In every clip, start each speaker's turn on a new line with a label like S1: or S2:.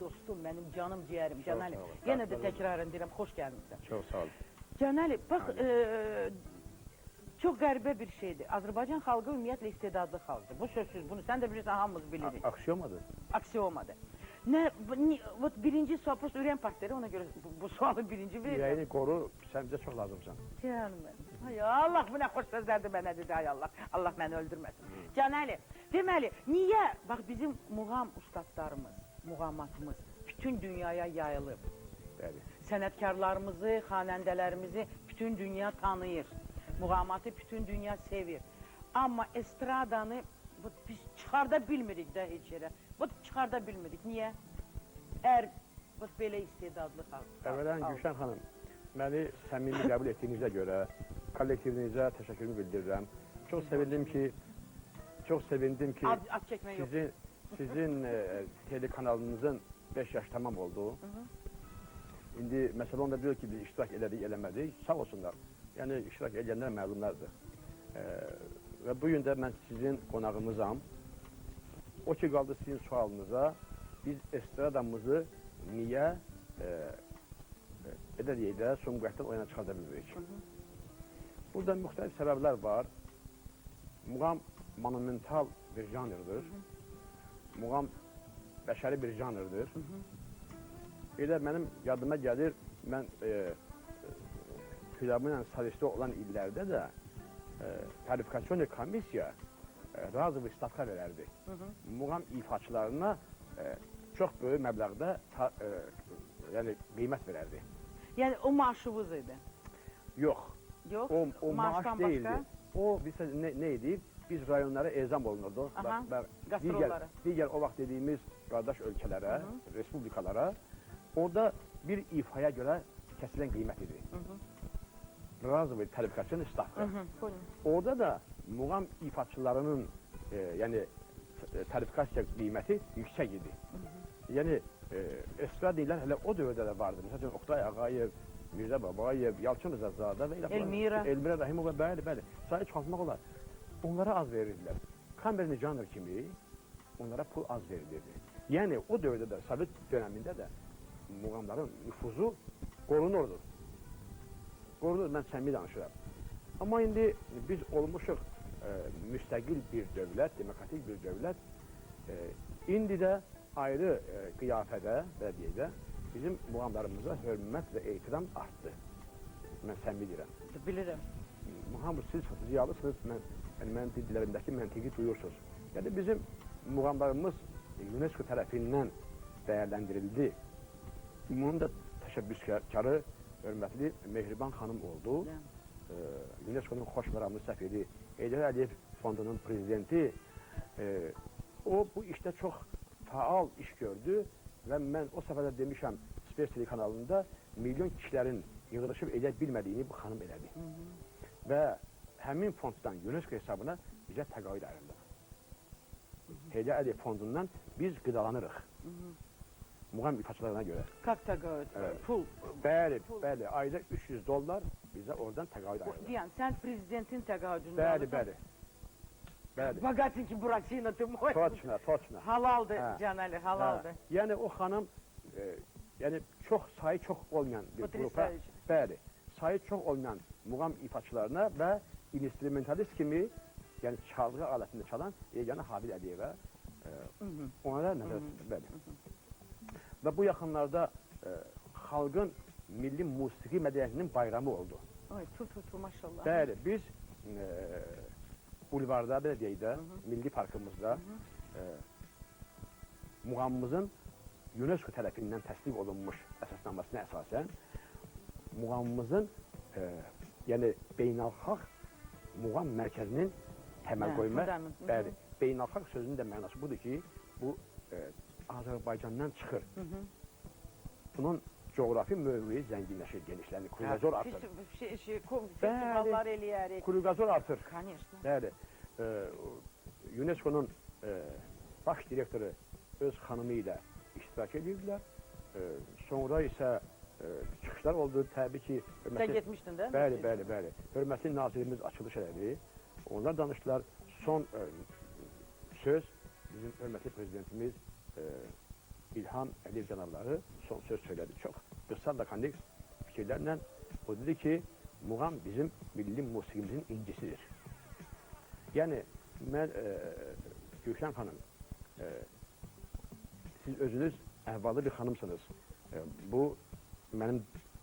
S1: dostum, mənim canım, ciyərim, Canəli.
S2: sağ olun.
S1: Yenə də təkrarən deyirəm, xoş gəlmişsən.
S2: Çox sağ olun.
S1: Canəli, bax, çox qəribə bir şeydir. Azərbaycan xalqı ümumiyyətlə istedadlı xalqdır. Bu sözsüz, bunu sən də bilirsən, hamımız bilirik.
S2: Aksiomadır.
S1: Aksiyomadır. Birinci sual, prosto ürəyim partları, ona görə bu sualı birinci verirəm.
S2: Ürəyini qoru, sən bizə çox lazımsan.
S1: Canım mənim. Ay Allah, bu nə xoş sözlərdir mənə dedi, ay Allah. Allah məni öldürməsin. Canəli, deməli, niyə, bax bizim muğam ustadlarımız, muğamatımız bütün dünyaya yayılıb?
S2: Bəli.
S1: Sənətkarlarımızı, xanəndələrimizi bütün dünya tanıyır. Muğamatı bütün dünya sevir. Amma estradanı biz çıxarda bilmirik də heç yerə. Çıxarda bilmirik. Niyə? Əgər belə istedadlı xalq.
S2: Əvvələn Gülşən xanım, məni səmimi qəbul etdiyinizə görə kollektivinizə təşəkkürümü bildirirəm. Çox sevindim ki, sizin telekanalınızın 5 yaş tamam oldu. İndi məsələ onda diyor ki, biz iştirak elədik, eləmədik. Sağ olsunlar. Yəni, iştirak edənlər məlumlardır. Və bugün də mən sizin qonağımızam. O ki, qaldı sizin sualınıza, biz estradamızı niyə edədiyədə Sumqayıtdan oyuna çıxarda bilmirik? Burada müxtəlif səbəblər var. Muğam monumental bir janrdır. Muğam bəşəri bir janrdır. Elə mənim yadıma gəlir, mən Filarmoniyanın solisti olan illərdə də Tarifikasyon komissiya razı bir statqa verərdi. Muğam ifaçılarına çox böyük məbləğdə qiymət verərdi.
S1: Yəni, o maaşımız idi?
S2: Yox.
S1: Yox?
S2: O maaş deyildi. O, nə idi? Biz rayonlara ezam olunurdu.
S1: Qastrollara.
S2: Digər o vaxt dediyimiz qardaş ölkələrə, respublikalara, orada bir ifaya görə kəsilən qiymət idi. Razı bir tarifikasyon statqa. Orada da muğam ifaçılarının tarifikasiya qiyməti yüksək idi. Yəni, estrada deyilən hələ o dövrdə də vardı. Məsələn, Oqtay Ağayev, Mirzə Babayev, Yalçın Rızazadə və Elmira Rahimova, bəli, sayı çoxaltmaq olar. Onlara az verirdilər. Kamerni janr kimi onlara pul az verilirdi. Yəni, o dövrdə də, Sovet dönəmində də muğamların nüfuzu qorunurdu. Qorunur, mən səmimi danışıram. Amma indi biz olmuşuq müstəqil bir dövlət, demokratik bir dövlət. İndi də ayrı qiyafədə, bələdiyədə bizim muğamlarımıza hörmət və ehtiram artdı. Mən səmimi deyirəm.
S1: Bilirəm.
S2: Hamı siz ziyalısınız, mən dillərindəki məntiqi duyursunuz. Yəni bizim muğamlarımız UNESCO tərəfindən dəyərləndirildi. Bunun da təşəbbüskarı hörmətli Mehriban xanım oldu. UNESCO-nun xoş məramlı səfiri, Heydər Əliyev fondunun prezidenti. O, bu işdə çox faal iş gördü və mən o səfərdə demişəm, Spes telekanalında milyon kişilərin yığılışıb edə bilmədiyini bu xanım elədi. Və həmin fonddan UNESCO hesabına bizə təqaüd ayrıldı. Heydər Əliyev fondundan biz qidalanırıq. Muğam ifaçılarına görə.
S1: Kak təqaüd, pul.
S2: Bəli, ayda $300 bizə oradan təqaüd ayrılır.
S1: Yəni, sən prezidentin təqaüdündə
S2: Bəli.
S1: Bagatin ki, Buratino, ты mой.
S2: Точно.
S1: Halaldır, Canəli, halaldır.
S2: Yəni, o xanım, sayı çox olmayan bir qrupa, bəli, sayı çox olmayan muğam ifaçılarına və instrumentalist kimi, yəni çalğı alətində çalan yeganə Habil Əliyevə ona nəzər tutdu, bəli. Və bu yaxınlarda xalqın milli musiqi mədəniyyətinin bayramı oldu.
S1: Ay, maşallah.
S2: Bəli, biz bulvarda, belə deyək də, milli parkımızda muğamımızın UNESCO tərəfindən təsdiq olunmuş əsasnamasına əsasən muğamımızın beynəlxalq muğam mərkəzinin təməl qoyma, beynəlxalq sözünün də mənası budur ki, bu Azərbaycandan çıxır. Bunun coğrafi mövqeyi zənginləşir, genişlənir, kruzazor artır.
S1: Festivallar eləyərik.
S2: Kruzazor artır. Bəli, UNESCO-nun baş direktoru öz xanımı ilə iştirak edirdilər. Sonra isə çıxışlar oldu, təbii ki...
S1: Sən getmişdin də?
S2: Bəli. Hörmətli nazirimiz açılış elədi. Onlar danışdılar. Son söz bizim hörmətli prezidentimiz İlham Əliyev cənabları son söz söylədi. Çox qısa lakonik fikirlərlə o dedi ki, muğam bizim milli musiqimizin incisidir. Yəni, mən, Gülşən xanım, siz özünüz əhvalı bir xanımsınız. Bu, mənim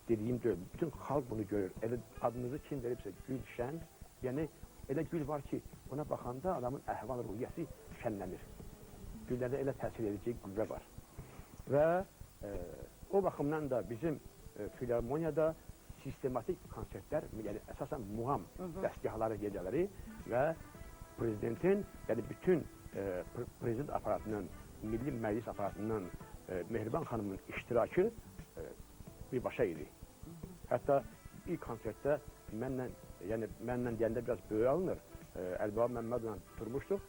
S2: dediyim deyil. Bütün xalq bunu görür. Elə adınızı kim veribsə Gülşən, yəni elə gül var ki, ona baxanda adamın əhval ruhiyyəsi şənlənir. Güllərdə elə təsir edici qüvvə var. Və o baxımdan da bizim filarmoniyada sistematik konsertlər, yəni əsasən muğam dəstgahları gecələri və prezidentin, yəni bütün prezident aparatının, milli məclis aparatının, Mehriban xanımın iştirakı birbaşa idi. Hətta ilk konsertdə mənlə deyəndə biraz böyük alınır. Əlbaba Məmmədlə durmuşduq.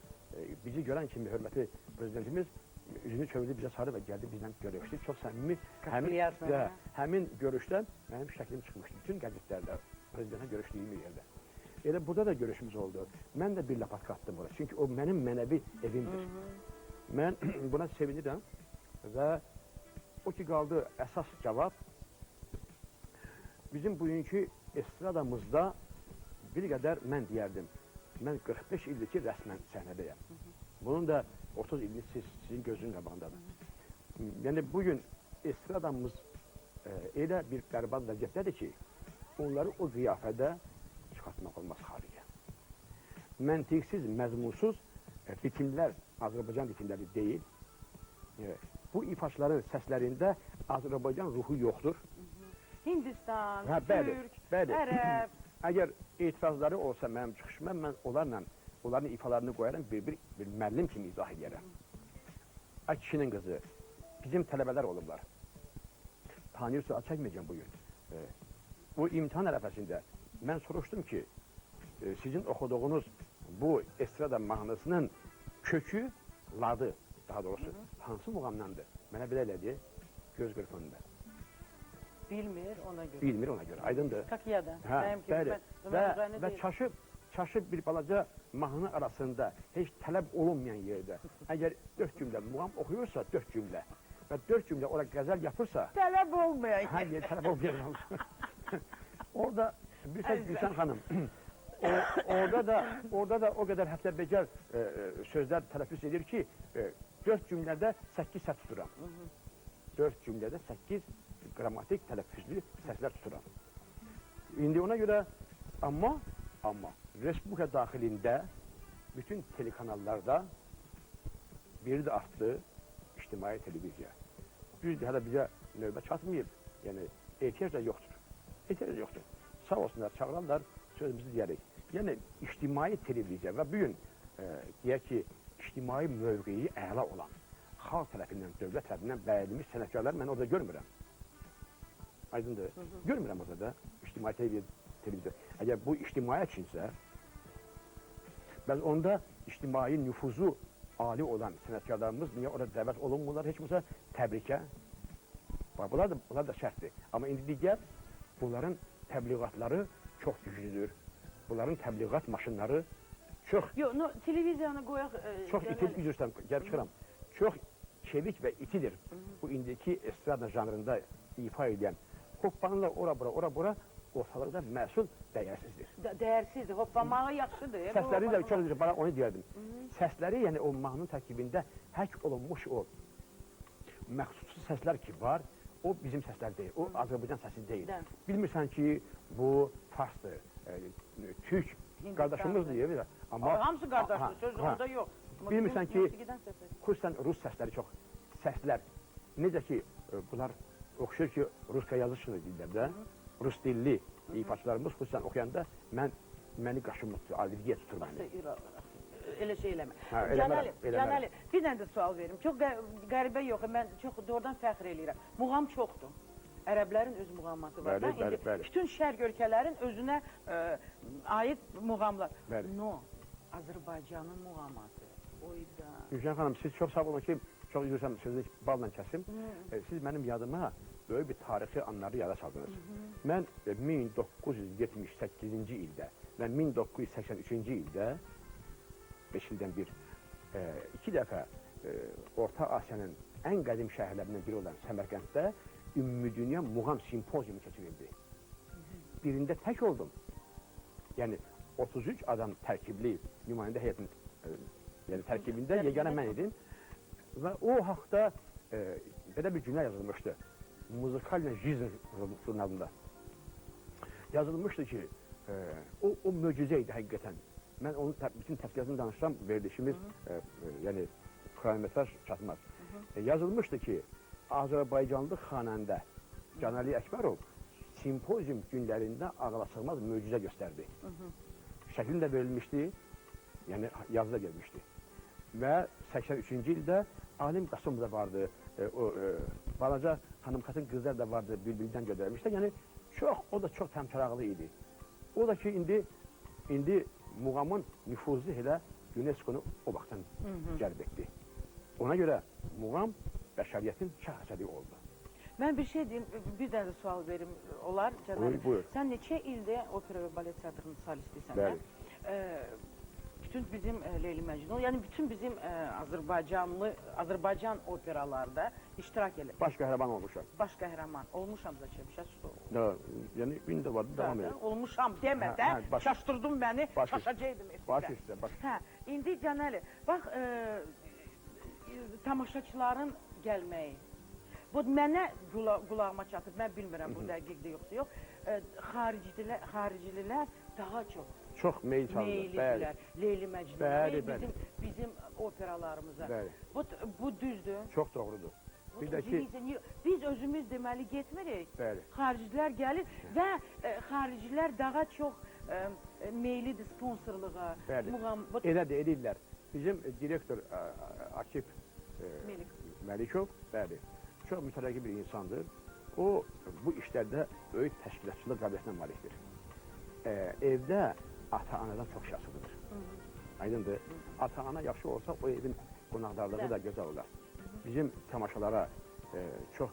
S2: Bizi görən kimi hörməti prezidentimiz üzünü çevirdi bizə sarı və gəldi bizlə görüşdü. Çox səmimi. Həmin görüşdən mənim şəklim çıxmışdı. Bütün qəzetlərdə prezidentlə görüşdüyüm yerdə. Elə burada da görüşümüz oldu. Mən də bir lapatka atdım oraya. Çünki o mənim mənəvi evimdir. Mən buna sevinirəm və o ki qaldı əsas cavab bizim bugünkü estradamızda bir qədər mən deyərdim. Mən 45 ildir ki, rəsmən səhnədəyəm. Bunun da 30 illik sizin gözünün qabağındadır. Yəni, bugün estradamız elə bir bərbad vəziyyətdədir ki, onları o qiyafədə çıxartmaq olmaz xaricə. Məntiqsiz, məzmunsuz ritimlər Azərbaycan ritimləri deyil. Bu ifaçların səslərində Azərbaycan ruhu yoxdur.
S1: Hindistan,
S2: Türk,
S1: Ərəb.
S2: Əgər etirazları olsa mənim çıxışıma, mən onların ifalarını qoyaram, bir müəllim kimi izah edərəm. Ay kişinin qızı, bizim tələbələr olublar. Tanıyırsa, çəkməyəcəm bugün. Bu imtihan ərəfəsində mən soruşdum ki, sizin oxuduğunuz bu estrada mahnısının kökü, ladı, daha doğrusu, hansı muğamdandır? Mənə belə elədi, göz qırpınında.
S1: Bilmir ona görə.
S2: Bilmir ona görə, aydındır.
S1: Kakiyada.
S2: Bəli. Və çaşıb bir balaca mahnı arasında heç tələb olunmayan yerdə, əgər 4 cümlə muğam oxuyursa, 4 cümlə və 4 cümlə oraya qəzəl yapırsa,
S1: tələb olmayan
S2: yer. Tələb olmayan orada, bir söz Gülşən xanım, orada da o qədər həftə becər sözlər tələffüz edir ki, 4 cümlədə 8 səs tuturam. 4 cümlədə 8 qrammatik tələffüzlü səslər tuturam. İndi ona görə, amma Respublika daxilində bütün telekanallarda biri də artdı ictimai televiziya. Düzdür, hələ bizə növbə çatmayıb, yəni ehtiyac da yoxdur. Ehtiyac da yoxdur. Sağ olsunlar, çağırarlar, sözümüzü deyərik. Yəni, ictimai televiziya və bugün deyək ki, ictimai mövqeyi əla olan, xalq tərəfindən, dövlət tərəfindən bəyənilmiş sənətkarlar mən orada görmürəm. Aydındır. Görmürəm orada da ictimai televiziya. Əgər bu ictimai üçünsə, bəs onda ictimai nüfuzu ali olan sənətkarlarımız niyə orada dəvət olunmurlar? Heç olmasa təbrikə. Bunlar da şərtdir. Amma indi digər, bunların təbliğatları çox güclüdür. Bunların təbliğat maşınları çox...
S1: Yox, televiziyanı qoyaq...
S2: Çox itil, üzrüstən, gəlib çıxıram. Çox çevik və itidir. Bu indiki estrada janrında ifa edən. Hoppanırlar ora-bura, ortalıqda məhsul dəyərsizdir.
S1: Dəyərsizdir, hoppamağı yaxşıdır.
S2: Səsləri də çox üzrə, bana onu deyərdim. Səsləri, yəni o mahnının tərkibində həkk olunmuş o məxsusi səslər ki var, o bizim səslər deyil, o Azərbaycan səsi deyil. Bilmirsən ki, bu farsdır, türk qardaşımızdır, deyil.
S1: Hamısı qardaşdır, söz onda yox.
S2: Bilmirsən ki, xüsusən rus səsləri çox, səslər, necə ki, bunlar oxşur ki, ruska yazışır dillərdə, rus dilli ifaçılarımız xüsusən oxuyanda məni qaşımı tutur, alvergiyə tutur məni.
S1: Elə şey eləmə. Canəli, bir dənə də sual verim. Çox qəribə yox, mən çox doğrudan fəxr eləyirəm. Muğam çoxdur. Ərəblərin öz muğamatı var.
S2: Bəli.
S1: Bütün şərq ölkələrin özünə aid muğamlar. No, Azərbaycanın muğamatı. Oyda.
S2: Gülşən xanım, siz çox sağ olun ki, çox üzrəm sözünü balla kəsim. Siz mənim yadıma böyük bir tarixi anları yada saldınız. Mən 1978-ci ildə və 1983-cü ildə 5 ildən bir, 2 dəfə Orta Asiyanın ən qədim şəhərlərindən biri olan Səmərqənddə Ümmüdünya Muğam Simpoziumu keçirildi. Birində tək oldum. Yəni 33 adam tərkibli nümayəndə heyətinin yəni tərkibində yeganə mən idim. Və o haqda belə bir cümlə yazılmışdı. Muzikalna Жизнь jurnalında. Yazılmışdı ki, o möcüzə idi həqiqətən. Mən onun bütün təfsilatını danışsam, verilişimiz yəni kronometraj çatmaz. Yazılmışdı ki, Azərbaycanlı xanəndə Canəli Əkbərov simpozium günlərində ağlasığmaz möcüzə göstərdi. Şəklin də verilmişdi, yəni yazıda gelmişdi. Və 83-cü ildə Alim Qasım da vardı, balaca xanım-xatın qızlar da vardı, Bülbüldən göndərmişlər. Yəni, o da çox təmtəraqlı idi. O da ki, indi Muğamın nüfuzu elə UNESCO-nu o vaxtdan cəlb etdi. Ona görə Muğam bəşəriyyətin şahsədi oldu.
S1: Mən bir şey deyim, bir dənə də sual verim olar.
S2: Buyur.
S1: Sən neçə ildə opera və balet teatrının solistisən?
S2: Bəli.
S1: Bütün bizim Leyli Məcnun, yəni bütün bizim Azərbaycan operalarda iştirak edir.
S2: Baş qəhrəman olmuşam.
S1: Baş qəhrəman olmuşam da çemişə.
S2: Yəni indi var, devam edir.
S1: Olmuşam demədən şaşdırdın məni, şaşacaqdım.
S2: Baş üstə, baş.
S1: Hə, indi Canəli, bax, tamaşaçıların gəlməyi. Bu mənə qulağıma çatıb, mən bilmirəm bu dəqiqdə yoxsa yox. Xaricililər daha çox meyillidirlər. Leyli Məcnun, bizim operalarımıza. Bu düzdür.
S2: Çox doğrudur.
S1: Biz özümüz deməli getmirik. Xaricilər gəlir və xaricilər daha çox meyillidir sponsorluğa.
S2: Elədir, edirlər. Bizim direktor Akif Məlikov, çox mütərəqqi bir insandır. O, bu işlərdə böyük təşkilatçılıq qabiliyyətinə malikdir. Evdə ata-anadan çox yaşlıdır. Aydındır. Ata-ana yaxşı olsa, o evin qonaqdarlığı da gözəl olar. Bizim tamaşalara çox...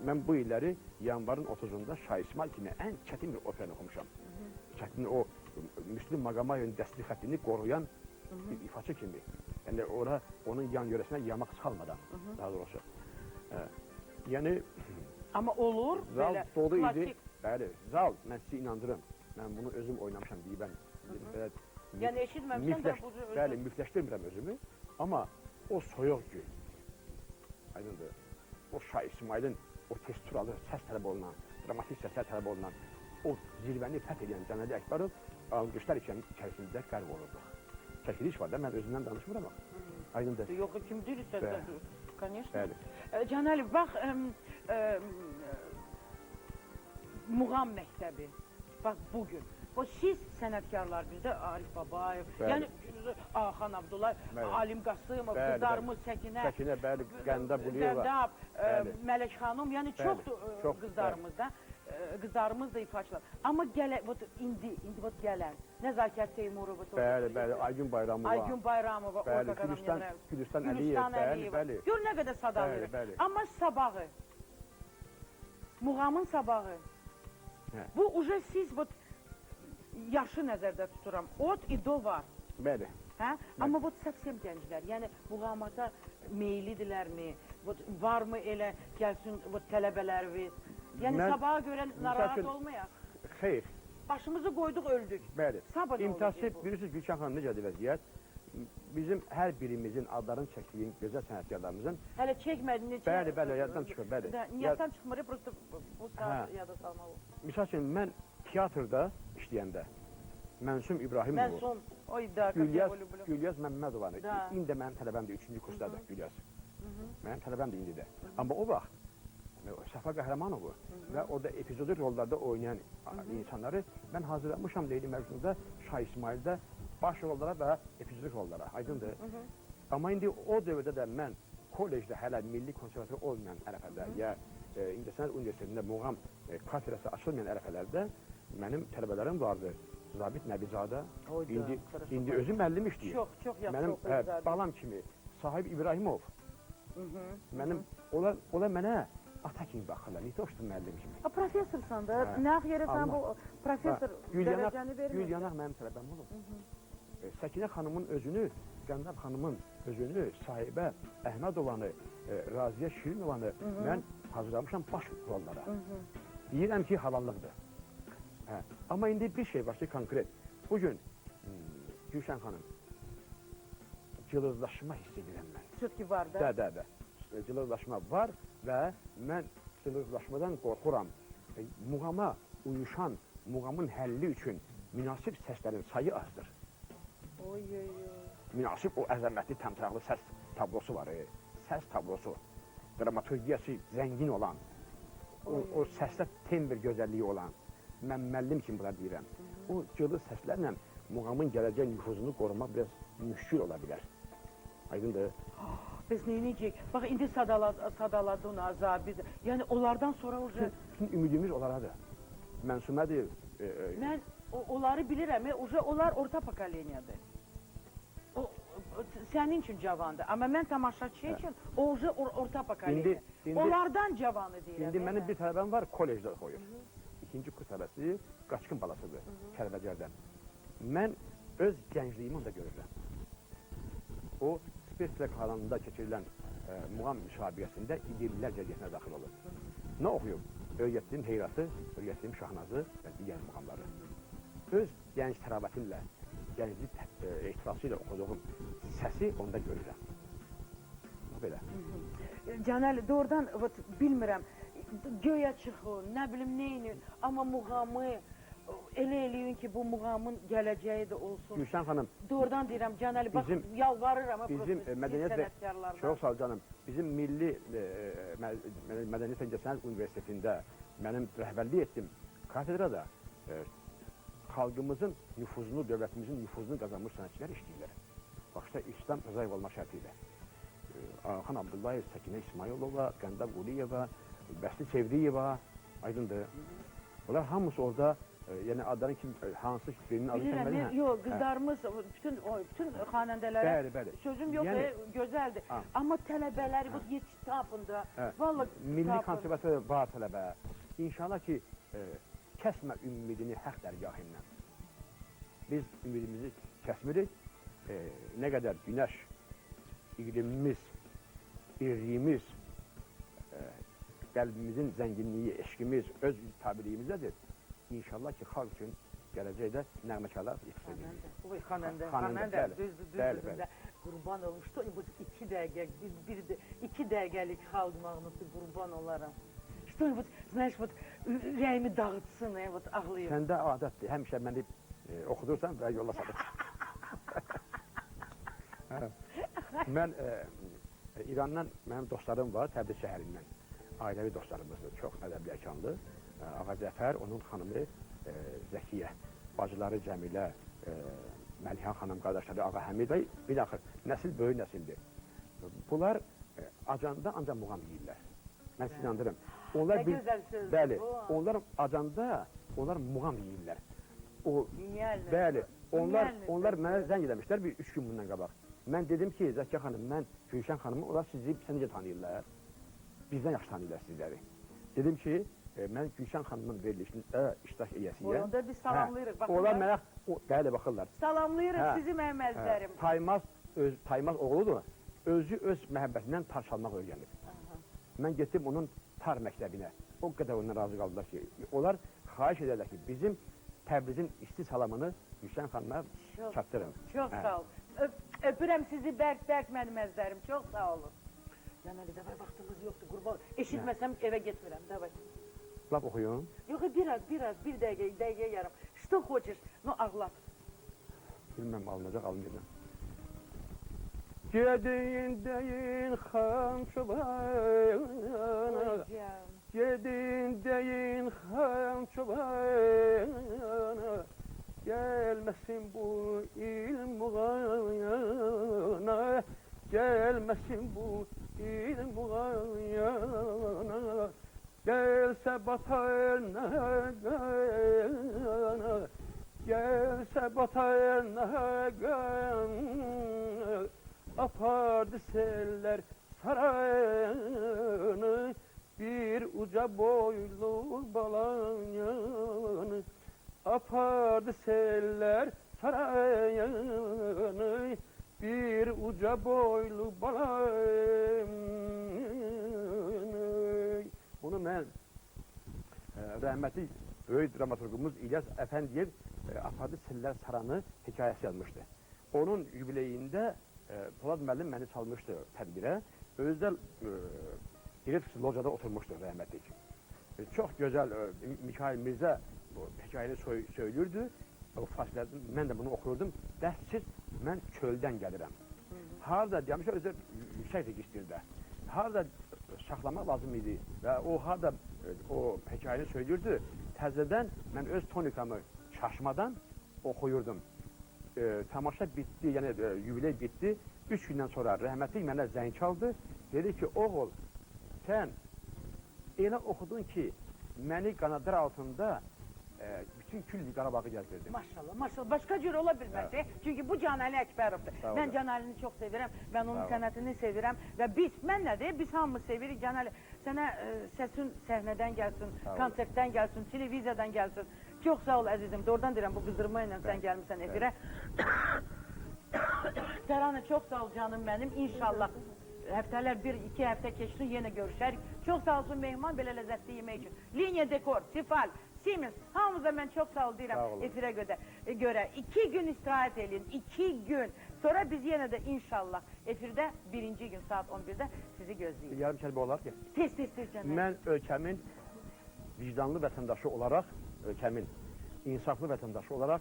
S2: Mən bu illəri yanvarın 30-unda Şah İsmail kimi ən çətin bir operanı oxumuşam. Çətin o Müslüm Maqamayevin dəstli xəttini qoruyan bir ifaçı kimi. Yəni, onun yan yörəsinə yamaq salmadan, daha doğrusu. Yəni...
S1: Amma olur,
S2: zal dolu idi. Bəli, zal, mən sizi inandırım. Mən bunu özüm oynamışam deyibən.
S1: Yəni, eşitməmişəm də bu özüm.
S2: Bəli, müfləşdirmirəm özümü. Amma o soyuq gün, aydındır, o Şah İsmailin o testuralı səs tələb olunan, dramatik səslər tələb olunan, o zirvəni fəth edən Canəli Əkbərov alqışlar içərisində qərb olurdu. Çəkiliş var da, mən özümdən danışmıram. Aydındır.
S1: Yox, kim deyirsə, конечно. Canəli, bax, Muğam məktəbi, bax, bugün. Siz sənətkarlar, bizdə Arif Babayev, yəni Axan Abdullayev, Alim Qasımov, qızlarımız Səkinə,
S2: Qəndab Buliyeva,
S1: Mələk xanım, yəni çoxdur qızlarımızda, qızlarımız da ifaçılar. Amma indi gələn, Nəzakət Teymurova,
S2: Aygün
S1: Bayramova,
S2: Gülüstan Əliyev,
S1: gör nə qədər sada verir. Amma sabahı, Muğamın sabahı, bu uca siz yaşı nəzərdə tuturam. Ot i do var.
S2: Bəli.
S1: Amma bu səksəm gənclər, yəni muğamata meylidirlərmi? Varmı elə gəlsin tələbələrimiz? Yəni sabaha görə narahat olmayaq.
S2: Xeyr.
S1: Başımızı qoyduq, öldük.
S2: Bəli. İmtihasib, bilirsiniz Gülşən xanım necədir vəziyyət? Bizim hər birimizin adlarını çəkdiyin gözəl sənətkarlarımızın... Hələ
S1: çəkmədi, necə...
S2: Bəli, yaddan çıxır, bəli.
S1: Niyyətdən çıxmır, prosto bu saat yada salmaq olur.
S2: Misal üçün, mən teatrda işləyəndə Mənsum İbrahimovu, Gülyaz Məmmədovanı, indi mənim tələbəmdir, 3-cü kursdadır Gülyaz. Mənim tələbəmdir indi də. Amma o vaxt Səfa Qəhrəmanovu və orada epizodik rollarda oynayan insanları mən hazırlamışam Leyli Məcnun'da, Şah İsmail'də baş rollara və epizodik rollara, aydındır. Amma indi o dövrdə də mən kollecdə hələ milli konservator olmayan ərəfədə ya İncəsənət Universitetində Muğam kafedrası açılmayan ərəfələrdə mənim tələbələrim vardı. Zabit Nəbizadə, indi özü müəllim işləyir.
S1: Çox yaxşı
S2: mənim balam kimi Sahib İbrahimov. Onlar mənə ata kimi baxırlar, nitoşdur müəllim kimi.
S1: Profesorsan da, nə yerə sən bu profesor dərəcəni vermir?
S2: Gülyanaq mənim tələbəm olub. Səkinə xanımın özünü, Qəndab xanımın özünü, Sahibə Əhmədovanı, Raziyə Şirinovanı mən hazırlamışam baş rollara. Deyirəm ki, halallıqdır. Amma indi bir şey var ki, konkret. Bugün Gülşən xanım, cılızlaşma hiss edirəm mən.
S1: Söz var da.
S2: Də. Cılızlaşma var və mən cılızlaşmadan qorxuram. Muğama uyuşan, muğamın həlli üçün münasib səslərin sayı azdır. Münasib o əzəmətli, təmtəraqlı səs tablosu var. Səs tablosu, dramaturgiyası zəngin olan, o səslə tembr gözəlliyi olan, mən müəllim kimi buna deyirəm. O cılız səslərlə muğamın gələcək nüfuzunu qorumaq biraz müşkül ola bilər. Aydındır.
S1: Biz neyinəcək? Bax, indi sadaladın Azabir. Yəni, onlardan sonra orada...
S2: Bütün ümidimiz onlaradır. Mənsumədir.
S1: Mən onları bilirəm, onlar orta pokoleniyadır. Sənin üçün cavandır. Amma mən tamaşaçı üçün orta pokoleniya. Onlardan cavanı deyirəm.
S2: İndi mənim bir tələbəm var, kolejdə oxuyur. İkinci kurs tələbəsi Qaçqın balasıdır, Kəlbəcərdən. Mən öz gəncliyimi onda görürəm. O, Spesflek alanında keçirilən muğam müsabiqəsində illərcə gəzinə daxil olur. Nə oxuyub? Öyrətdiyim Heyratı, öyrətdiyim Şahnazı və digər muğamları. Öz gənc təravətimlə, gənclik ehtirası ilə oxuduğum səsi onda görürəm. Belə.
S1: Canəli, doğrudan bilmirəm, göyə çıxın, nə bilim neyini, amma muğamı elə eləyin ki, bu muğamın gələcəyi də olsun.
S2: Gülşən xanım,
S1: doğrudan deyirəm, Canəli, bax, yalvarıram.
S2: Bizim mədəniyyət, çox sağ ol canım, bizim Milli Mədəniyyət və İncəsənət Universitetində mənim rəhbərlik etdim kafedrada xalqımızın nüfuzunu, dövlətimizin nüfuzunu qazanmış sənətçilər işləyirlər. Başda İslam Rızayev olma şərti ilə. Ağaxan Abdullayev, Səkinə İsmailova, Qəndab Quliyeva, Bəsli Sevriyeva, aydındır. Onlar hamısı orada, yəni adların kim, hansı birinin adı
S1: bilirəm,
S2: gəlməli?
S1: Yox, qızlarımız, bütün xanəndələrə sözüm yox, gözəldir. Amma tələbələri bu yetişdi tapında, vallahi
S2: Milli konservatuar var tələbə. İnşallah ki, kəsmə ümidini haqq dərgahından. Biz ümidimizi kəsmirik. Nə qədər günəş, iqlimimiz, irliyimiz, qəlbimizin zənginliyi, eşqimiz, öz tabiriyimizdədir. İnşallah ki, xalq üçün gələcəkdə nəğməkarlar yetişəcək.
S1: Xanəndə, düzdür. Qurban olmuşdu. Bu 2 dəqiqə, 2 dəqiqəlik xalq mahnısı qurban olaram. Что-нибудь, знаешь, вот ürəyimi dağıtsın, вот ağlayım.
S2: Səndə adətdir, həmişə məni oxudursan və yola salır. Mən İrandan mənim dostlarım var, Təbriz şəhərindən. Ailəvi dostlarımızdır, çox ədəbli əkanlı. Ağa Cəfər, onun xanımı Zəkiyə, bacıları Cəmilə, Məlihan xanım, qardaşları Ağa Həmid bəy, bir axır, nəsil böyük nəsildir. Bunlar acanda ancaq muğam yeyirlər. Mən sizi inandırım.
S1: Nə gözəl sözdür.
S2: Bəli, onlar acanda, onlar muğam yeyirlər.
S1: Yeyərlər.
S2: Bəli, onlar mənə zəng eləmişlər bir 3 gün bundan qabaq. Mən dedim ki, Zəkiyə xanım, mən Gülşən xanımı, onlar sizi necə tanıyırlar? Bizdən yaxşı tanıyırlar sizləri. Dedim ki, mən Gülşən xanımın verilişində iştirak eləyəsiyəm.
S1: Onda biz salamlayırıq.
S2: Onlar mənə, bəli, baxırlar.
S1: Salamlayırıq sizi mənim əzizlərim.
S2: Taymaz oğludur, özü öz məhəbbətindən tar çalmaq öyrənir. Mən getdim onun tar məktəbinə. O qədər ondan razı qaldılar ki, onlar xahiş edərlər ki, bizim Təbrizin isti salamını Gülşən xanıma çatdırın.
S1: Çox sağ olun. Öpürəm sizi bərk-bərk mənim əzizlərim. Çox sağ olun. Deməli, dəvə vaxtımız yoxdur, qurban. Eşitməsəm evə getmirəm, dəvə.
S2: Lap oxuyun.
S1: Yox, biraz, bir dəqiqə yarım. Что хочешь, no ağlat.
S2: Bilməm, alınacaq, alınacaq. Gedin xan çobana, gedin xan çobana, gelmesin bu il muğayana, gelmesin bu il muğayana, gelse batar nagana, gelse batar nagana, apardı seller sarayını, bir uca boylu balanyanı. Apardı seller sarayını bir uca boylu balayım. Bunu mən rəhmətli böyük dramaturgumuz İlyas Əfəndiyev Afadı Sillər Saranı hekayəsi yazmışdı. Onun yubileyində Polad müəllim məni çalmışdı tədbirə. Özü də Direksiz locada oturmuşdu rəhmətlik. Çox gözəl Mikail Mirzə bu hekayəni söylürdü. O fasilədə mən də bunu oxuyordum. Dəhsiz mən çöldən gəlirəm. Harada demişə özü yüksək registrdə. Harada saxlamaq lazım idi və o harada o hekayəni söylürdü. Təzədən mən öz tonikamı şaşmadan oxuyurdum. Tamaşa bitdi, yəni yubiley bitdi. 3 gündən sonra rəhmətlik mənə zəng çaldı. Dedi ki, oğul, sən elə oxudun ki, məni qanadlar altında bütün külli Qarabağı gəzdirdim.
S1: Maşallah, maşallah. Başka cür ola bilmez. Çünkü bu Can Ali Ekberov'dur. Ben Can Ali'ni çok severim. Ben onun sənətini sevirəm. Və biz, mən nə deyim, biz hamımız sevirik Can Ali. Sənə səsin səhnədən gəlsin, konsertdən gəlsin, televiziyadan gəlsin. Çox sağ ol əzizim. Doğrudan deyirəm, bu qızdırma ilə sən gəlmişsən efirə. Təranə, çox sağ ol canım mənim. İnşallah həftələr 1-2 həftə keçsin, yenə görüşərik. Çox sağ olsun mehman, belə ləzzətli yemək üçün. Linya Dekor, Sifal, Siemens, hamımıza mən çox sağ ol deyirəm efirə görə. 2 gün istirahət edin, 2 gün. Sonra biz yenə də inşallah efirdə 1-ci gün saat 11-də sizi gözləyirik.
S2: Yarım kəlbə olar ki,
S1: Tez canım.
S2: mən ölkəmin vicdanlı vətəndaşı olaraq, ölkəmin insaflı vətəndaşı olaraq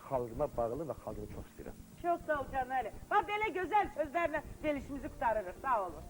S2: xalqıma bağlı və xalqımı çox istəyirəm.
S1: Çok sağ ol Can Ali. Bak böyle güzel sözlerle gelişimizi kurtarırız. Sağ olun.